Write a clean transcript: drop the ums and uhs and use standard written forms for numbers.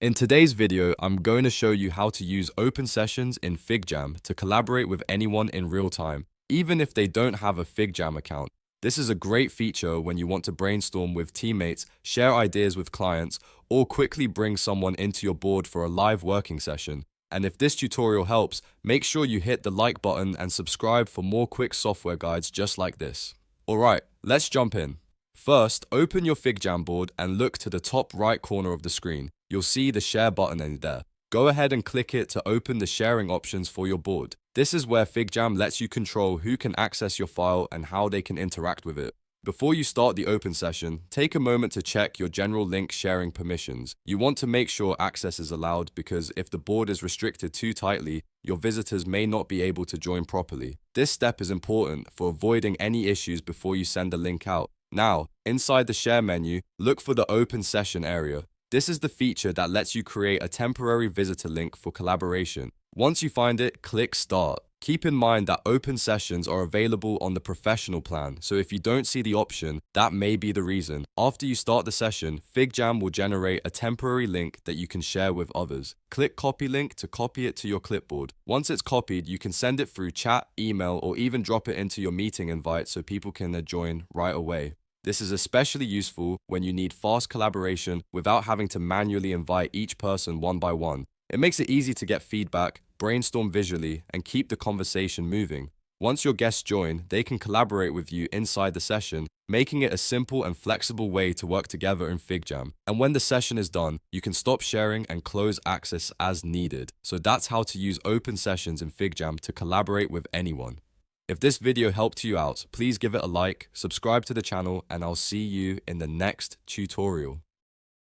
In today's video, I'm going to show you how to use open sessions in FigJam to collaborate with anyone in real time, even if they don't have a FigJam account. This is a great feature when you want to brainstorm with teammates, share ideas with clients, or quickly bring someone into your board for a live working session. And if this tutorial helps, make sure you hit the like button and subscribe for more quick software guides just like this. Alright, let's jump in. First, open your FigJam board and look to the top right corner of the screen. You'll see the share button in there. Go ahead and click it to open the sharing options for your board. This is where FigJam lets you control who can access your file and how they can interact with it. Before you start the open session, take a moment to check your general link sharing permissions. You want to make sure access is allowed because if the board is restricted too tightly, your visitors may not be able to join properly. This step is important for avoiding any issues before you send the link out. Now, inside the Share menu, look for the Open Session area. This is the feature that lets you create a temporary visitor link for collaboration. Once you find it, click Start. Keep in mind that open sessions are available on the professional plan, so if you don't see the option, that may be the reason. After you start the session, FigJam will generate a temporary link that you can share with others. Click Copy Link to copy it to your clipboard. Once it's copied, you can send it through chat, email, or even drop it into your meeting invite so people can join right away. This is especially useful when you need fast collaboration without having to manually invite each person one by one. It makes it easy to get feedback, brainstorm visually, and keep the conversation moving. Once your guests join, they can collaborate with you inside the session, making it a simple and flexible way to work together in FigJam. And when the session is done, you can stop sharing and close access as needed. So that's how to use open sessions in FigJam to collaborate with anyone. If this video helped you out, please give it a like, subscribe to the channel, and I'll see you in the next tutorial.